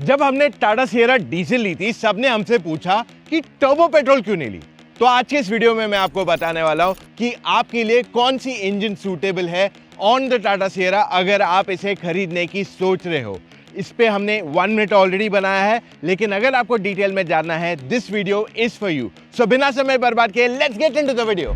जब हमने Tata Sierra diesel ली थी, सबने हमसे पूछा कि टर्बो पेट्रोल क्यों नहीं ली। तो आज के इस वीडियो में मैं आपको बताने वाला हूं कि आपके लिए कौन सी इंजन सूटेबल है ऑन द टाटा सिएरा अगर आप इसे खरीदने की सोच रहे हो। इस पे हमने 1 मिनट ऑलरेडी बनाया है, लेकिन अगर आपको डिटेल में जानना है, this video is for you. So बिना समय बर्बाद किए let's get into the video.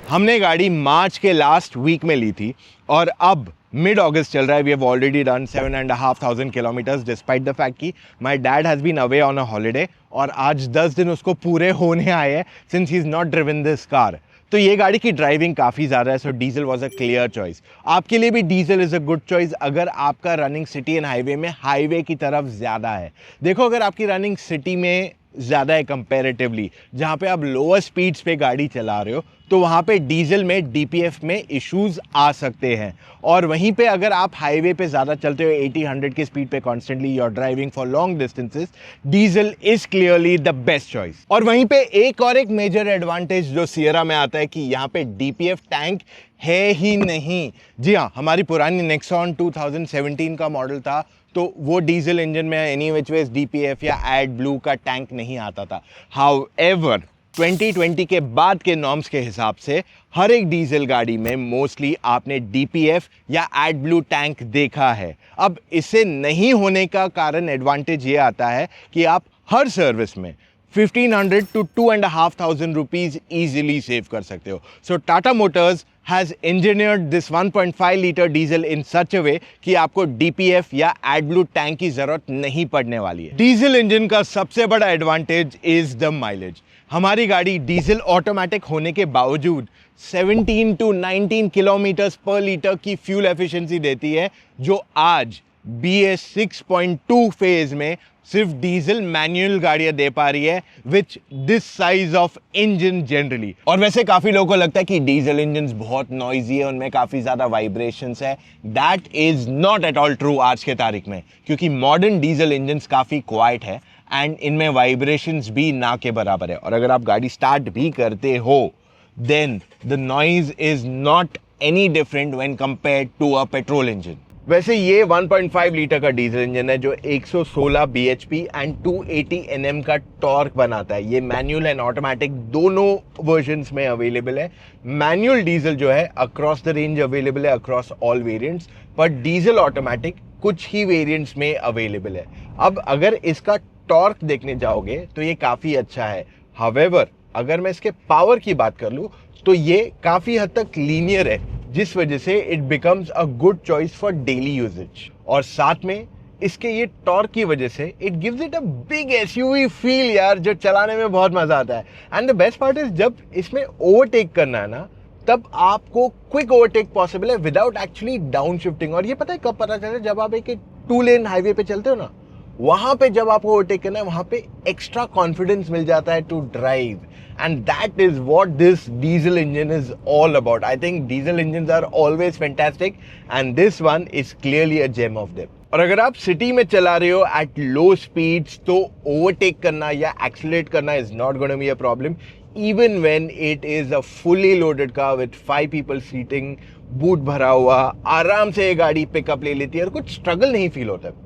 हमने गाड़ी मार्च के लास्ट वीक में ली थी और अब मिड अगस्त चल रहा है। We have already done 7,500 kilometres despite the fact कि my dad has been away on a holiday और आज 10 दिन उसको पूरे होने आए हैं since he is not driven this car. तो ये गाड़ी की ड्राइविंग काफ़ी ज़्यादा है, so diesel was a clear choice. आपके लिए भी diesel is a good choice अगर आपका रनिंग सिटी एंड हाईवे में हाईवे की तरफ ज़्यादा है। देखो, अगर आपकी रनिंग सिटी में ज़्यादा है कंपैरेटिवली, जहाँ पे आप लोअर स्पीड्स पे गाड़ी चला रहे हो, तो वहाँ पे डीजल में डीपीएफ में इश्यूज आ सकते हैं। और वहीं पे अगर आप हाईवे पे ज़्यादा चलते हो 80-100 की स्पीड पे constantly, you are driving for long distances, diesel is clearly the best choice. और वहीं पे एक मेजर एडवांटेज जो सिएरा में आता है कि यहाँ पे डीपीएफ टैंक है ही नहीं। जी हाँ, हमारी पुरानी नेक्सॉन 2017 का मॉडल था, तो वो डीजल इंजन में एनी विच वेज डीपीएफ या एड ब्लू का टैंक नहीं आता था। हाउएवर 2020 के बाद के नॉर्म्स के हिसाब से हर एक डीजल गाड़ी में मोस्टली आपने डीपीएफ या एड ब्लू टैंक देखा है। अब इसे नहीं होने का कारण एडवांटेज ये आता है कि आप हर सर्विस में 1500 to 2,500 रुपीज ईजिली सेव कर सकते हो। So Tata Motors has engineered this 1.5 litre diesel in such a way कि आपको डीपीएफ या एडब्लू टैंक की जरूरत नहीं पड़ने वाली है। डीजल इंजन का सबसे बड़ा एडवांटेज इज द माइलेज। हमारी गाड़ी डीजल ऑटोमेटिक होने के बावजूद 17 to 19 किलोमीटर्स पर लीटर की फ्यूल एफिशिएंसी देती है, जो आज BS 6.2 फेज में सिर्फ डीजल मैनुअल गाड़ियां दे पा रही है which this size of engine generally. और वैसे काफी लोगों को लगता है कि डीजल इंजन बहुत नॉइजी है, उनमें काफी ज्यादा वाइब्रेशंस है। That is not at all true आज के तारीख में, क्योंकि मॉडर्न डीजल इंजन काफी क्वाइट है एंड इनमें वाइब्रेशंस भी ना के बराबर है। और अगर आप गाड़ी स्टार्ट भी करते हो, then the noise is not any different when compared to a petrol engine. वैसे ये 1.5 लीटर का डीजल इंजन है जो 116 bhp एंड 280 Nm का टॉर्क बनाता है। ये मैनुअल एंड ऑटोमेटिक दोनों वर्जन्स में अवेलेबल है। मैनुअल डीजल जो है अक्रॉस द रेंज अवेलेबल है, अक्रॉस ऑल वेरिएंट्स, पर डीजल ऑटोमेटिक कुछ ही वेरिएंट्स में अवेलेबल है। अब अगर इसका टॉर्क देखने जाओगे तो ये काफ़ी अच्छा है। हाउएवर अगर मैं इसके पावर की बात कर लूँ तो ये काफ़ी हद तक लीनियर है, जिस वजह से it becomes a good choice for daily usages. और साथ में इसके ये टॉर्क की वजह से it gives it a big SUV feel यार, जो चलाने में बहुत मजा आता है। And the best part is जब इसमें ओवरटेक करना है ना, तब आपको क्विक ओवरटेक पॉसिबल है विदाउट एक्चुअली डाउन शिफ्टिंग। और ये पता है कब पता चले? जब आप एक 2 लेन हाईवे पे चलते हो ना, वहां पे जब आपको ओवरटेक करना है, वहां पे एक्स्ट्रा कॉन्फिडेंस मिल जाता है to drive, and that is what this diesel engine is all about. I think diesel engines are always fantastic and this one is clearly a gem of them. और अगर आप सिटी में चला रहे हो एट लो स्पीड्स, तो overtake करना या एक्सीलरेट करना is not gonna be a problem, even when it is a fully loaded car with 5 people seating, boot भरा हुआ, आराम से ये गाड़ी पिकअप ले लेती है और कुछ स्ट्रगल नहीं फील होता।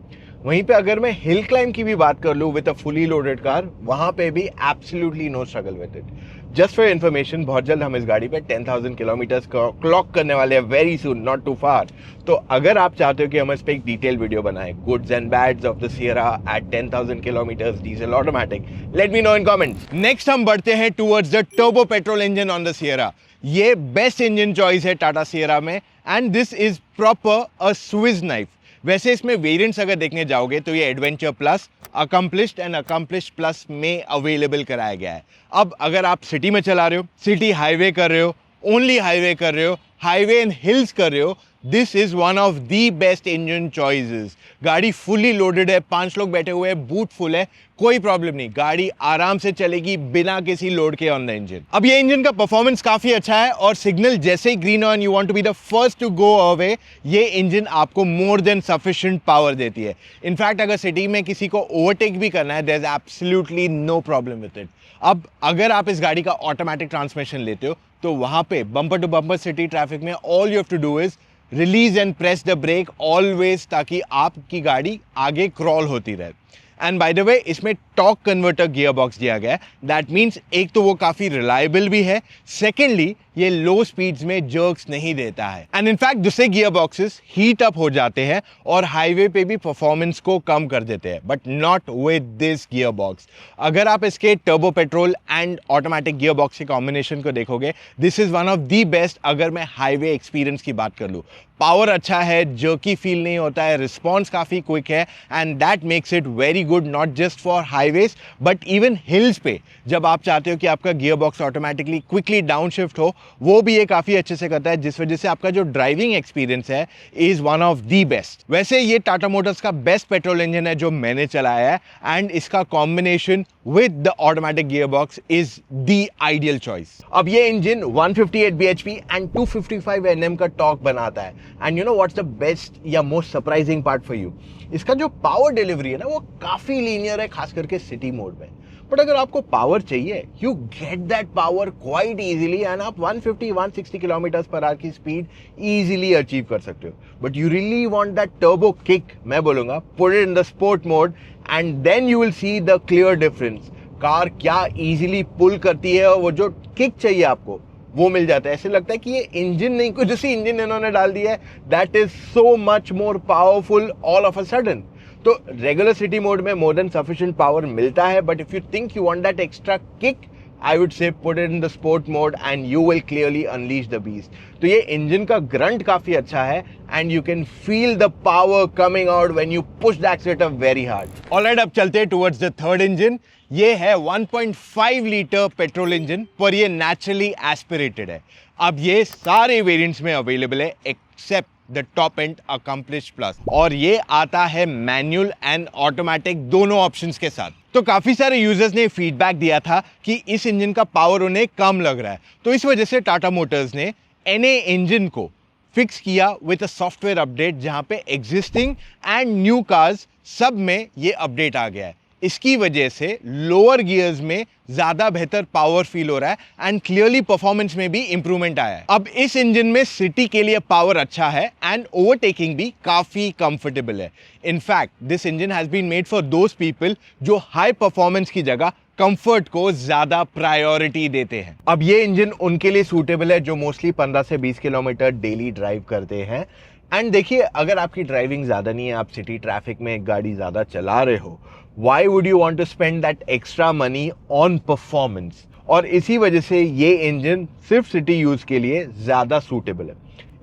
वहीं पे अगर मैं हिल क्लाइंब की भी बात कर लूँ with a fully loaded car, वहां पे भी absolutely no struggle with it. Just for information, बहुत जल्द हम इस गाड़ी पे 10,000 किलोमीटर्स क्लॉक करने वाले हैं, वेरी सून, नॉट टू फार। तो अगर आप चाहते हो कि हम इस पर एक डिटेल वीडियो बनाए, goods and bads of the Sierra at 10,000 kilometres diesel automatic, let me know in comments. Next हम बढ़ते हैं towards the turbo petrol engine on the Sierra. ये बेस्ट इंजन चॉइस है टाटा सिएरा में and this is proper a Swiss knife. वैसे इसमें variants अगर देखने जाओगे तो ये adventure plus, accomplished and accomplished plus में अवेलेबल कराया गया है। अब अगर आप सिटी में चला रहे हो, सिटी हाईवे कर रहे हो, ओनली हाईवे कर रहे हो, हाईवे एंड हिल्स कर रहे हो, this is one of the best engine choices. गाड़ी फुली लोडेड है, 5 लोग बैठे हुए हैं, बूट फुल है, कोई प्रॉब्लम नहीं, गाड़ी आराम से चलेगी बिना किसी लोड के ऑन द इंजन। अब ये इंजन का परफॉर्मेंस काफी अच्छा है और सिग्नल जैसे ही green on, you want to be the first to go away, ये इंजन आपको मोर देन सफिशिएंट पावर देती है। इनफैक्ट अगर सिटी में किसी को ओवरटेक भी करना है, there is absolutely no problem with it. अब अगर आप इस गाड़ी का ऑटोमेटिक ट्रांसमिशन लेते हो तो वहां पे bumper to bumper city traffic में all you have to do is release and press the brake always, ताकि आपकी गाड़ी आगे क्रॉल होती रहे। एंड बाय द वे इसमें टॉर्क कन्वर्टर गियर बॉक्स दिया गया है। दैट मीन्स एक तो वो काफी रिलायबल भी है, सेकेंडली ये लो स्पीड्स में जर्क्स नहीं देता है। एंड इनफैक्ट दूसरे गियर बॉक्सेस हीट अप हो जाते हैं और हाईवे पे भी परफॉर्मेंस को कम कर देते हैं, but not with this gear box. अगर आप इसके turbo petrol and automatic gear box के कॉम्बिनेशन को देखोगे, this is one of the best अगर मैं हाईवे एक्सपीरियंस की बात कर लूँ। पावर अच्छा है, जर्की फील नहीं होता है, रिस्पॉन्स काफ़ी क्विक है and that makes it very good not just for highways but even hills पे। जब आप चाहते हो कि आपका gear box automatically quickly down shift हो, वो भी ये काफ़ी अच्छे से करता है, जिस वजह से आपका जो ड्राइविंग एक्सपीरियंस है is one of the best. वैसे ये टाटा मोटर्स का बेस्ट पेट्रोल इंजन है जो मैंने चलाया है एंड इसका combination with the automatic gearbox is the ideal choice. अब ये इंजन 158 bhp and 255 Nm का टॉर्क बनाता है and you know what's the best या most surprising part for you? इसका जो पावर डिलीवरी है ना वो काफी लीनियर है, खास करके सिटी मोड में। बट अगर आपको पावर चाहिए, you get that power quite easily and आप 150-160 किलोमीटर्स पर आवर की स्पीड इजीली अचीव कर सकते हो। But you really want that turbo kick, मैं बोलूंगा put it in the sport mode and then you will see the clear difference. Car क्या easily pull करती है और वो जो किक चाहिए आपको वो मिल जाता है। ऐसे लगता है कि ये इंजन नहीं, कुछ उसी इंजन इन्होंने डाल दिया है, that is so much more powerful all of a sudden. तो रेगुलर सिटी मोड में मोर देन सफिशिएंट पावर मिलता है, but if you think you want that extra kick, I would say put it in the sport mode and you will clearly unleash the beast. तो ये engine का grunt काफी अच्छा है and you can feel the power coming out when you push the accelerator very hard. Alright, अब चलते हैं towards the third engine. ये है 1.5 लीटर पेट्रोल इंजन, पर ये नेचुरली एस्पिरेटेड है। अब ये सारे वेरिएंट्स में अवेलेबल है except the top end accomplish plus, और ये आता है मैनुअल एंड ऑटोमेटिक दोनों ऑप्शंस के साथ। तो काफी सारे यूजर्स ने फीडबैक दिया था कि इस इंजन का पावर उन्हें कम लग रहा है, तो इस वजह से टाटा मोटर्स ने NA इंजन को फिक्स किया विद अ सॉफ्टवेयर अपडेट, जहां पे एग्जिस्टिंग एंड न्यू कार्स सब में ये अपडेट आ गया है। इसकी वजह से लोअर गियर्स में ज्यादा बेहतर पावर फील हो रहा है एंड क्लियरली परफॉर्मेंस में भी इंप्रूवमेंट आया है। अब इस इंजन में सिटी के लिए पावर अच्छा है एंड ओवरटेकिंग भी काफी कंफर्टेबल है। In fact this engine has been made for those people जो हाई परफॉर्मेंस की जगह कंफर्ट को ज्यादा प्रायोरिटी देते हैं। अब ये इंजन उनके लिए सूटेबल है जो मोस्टली 15 से 20 किलोमीटर डेली ड्राइव करते हैं। एंड देखिए, अगर आपकी ड्राइविंग ज्यादा नहीं है, आप सिटी ट्रैफिक में एक गाड़ी ज्यादा चला रहे हो, why would you want to spend that extra money on performance? और इसी वजह से ये इंजन सिर्फ सिटी यूज के लिए ज्यादा सूटेबल है।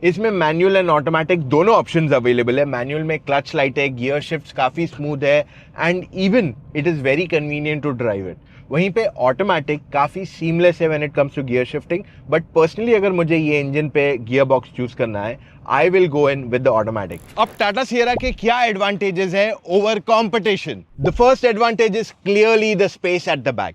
इसमें मैनुअल एंड ऑटोमेटिक दोनों ऑप्शंस अवेलेबल है। मैनुअल में क्लच लाइट है, गियर शिफ्ट्स काफी स्मूथ है and even it is very convenient to drive it. वहीं पे ऑटोमेटिक काफी सीमलेस है when it comes to gear shifting, but personally अगर मुझे ये इंजन पे गियर बॉक्स चूज करना है, I will go in with the automatic. अब टाटा सियरा के क्या एडवांटेजेस है over competition? The first advantage is clearly the space at the back.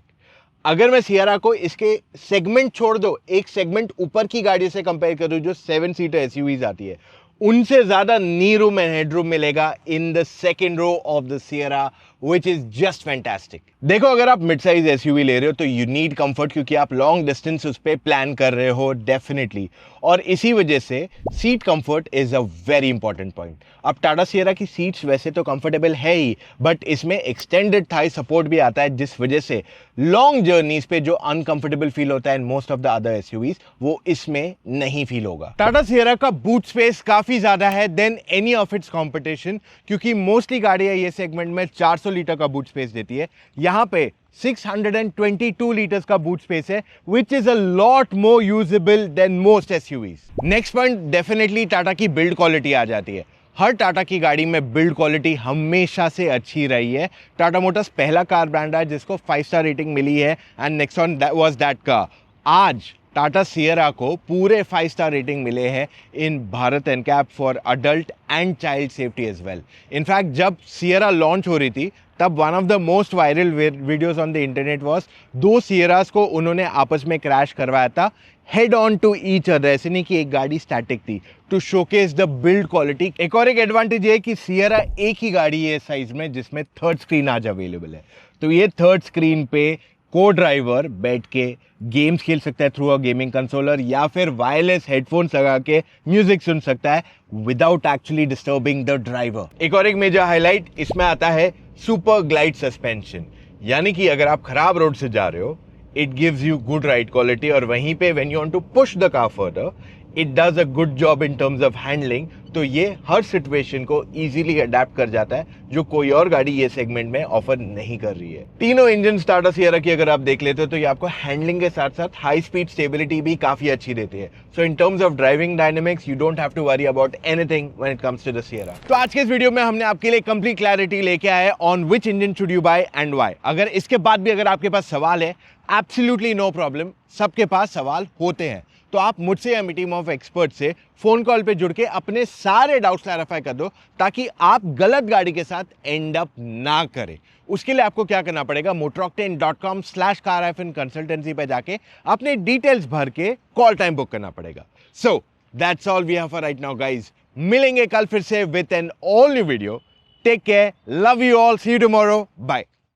अगर मैं सियरा को इसके सेगमेंट छोड़ दो, एक सेगमेंट ऊपर की गाड़ी से कंपेयर करूं जो 7 सीटर एसयूवीज आती है, उनसे ज्यादा नी रूम एंड हेडरूम मिलेगा in the second row of the Sierra, which is just fantastic. देखो, अगर आप मिड साइज एसयूवी ले रहे हो तो यू नीड कंफर्ट, क्योंकि आप लॉन्ग डिस्टेंस उस पर प्लान कर रहे हो डेफिनेटली, और इसी वजह से seat comfort is a very important point. अब टाटा सियरा की सीट्स वैसे तो कंफर्टेबल है ही, बट इसमें एक्सटेंडेड थाई सपोर्ट भी आता है, जिस वजह से लॉन्ग जर्नीज पे जो अनकंफर्टेबल फील होता है in most of the other SUVs, वो इसमें नहीं फील होगा। टाटा सियरा का बूट स्पेस काफी ज्यादा है than any of its competition, क्योंकि मोस्टली गाड़ियां ये सेगमेंट में 400 लीटर का बूट स्पेस देती है, यहां पे 622 लीटर्स का बूट स्पेस है, which is a lot more usable than most SUVs. Next point definitely Tata की बिल्ड क्वालिटी आ जाती है। हर टाटा की गाड़ी में बिल्ड क्वालिटी हमेशा से अच्छी रही है। टाटा मोटर्स पहला कार ब्रांड है जिसको 5 स्टार रेटिंग मिली है and Nexon was that car. आज टाटा सियरा को पूरे 5 स्टार रेटिंग मिले हैं in Bharat NCAP for adult and child safety as well. In fact जब सियरा लॉन्च हो रही थी तब one of the most viral videos on the internet was दो सियरास को उन्होंने आपस में क्रैश करवाया था head on to each other. ऐसे नहीं कि एक गाड़ी स्टैटिक थी, to showcase the build quality. एक और एक एडवांटेज है कि सियरा एक ही गाड़ी है साइज में जिसमें थर्ड स्क्रीन आज अवेलेबल है। तो ये थर्ड स्क्रीन पे को ड्राइवर बैठ के गेम्स खेल सकता है थ्रू अ गेमिंग कंसोलर, या फिर वायरलेस हेडफोन्स लगा के म्यूजिक सुन सकता है without actually disturbing the driver. एक और एक मेजर हाईलाइट इसमें आता है सुपर ग्लाइड सस्पेंशन, यानी कि अगर आप खराब रोड से जा रहे हो it gives you good ride quality, और वहीं पे when you want to push the car further it does a good job in terms of handling. तो ये हर सिचुएशन को इजीली अडेप्ट कर जाता है जो कोई और गाड़ी ये सेगमेंट में ऑफर नहीं कर रही है। तीनों इंजन टाटा सियरा की अगर आप देख लेते हो तो ये आपको हैंडलिंग के साथ साथ हाई स्पीड स्टेबिलिटी भी काफी अच्छी देती है। So in terms of driving dynamics you don't have to worry about anything when it comes to the Sierra. तो आज के इस वीडियो में हमने आपके लिए कंप्लीट क्लैरिटी लेके आए on which engine should you buy and why. अगर इसके बाद भी अगर आपके पास सवाल है, एब्सोल्युटली नो प्रॉब्लम, सबके पास सवाल होते हैं, तो आप मुझसे या टीम ऑफ एक्सपर्ट से फोन कॉल पे जुड़ के अपने सारे डाउट्स क्लैरिफाई कर दो ताकि आप गलत गाड़ी के साथ एंड अप ना करें। उसके लिए आपको क्या करना पड़ेगा, motoroctane.com/car-consultancy पे जाके अपने डिटेल्स भर के कॉल टाइम बुक करना पड़ेगा। So that's all we have for right now guys. मिलेंगे कल फिर से with an all new video. Take care, love you all, see you tomorrow, bye.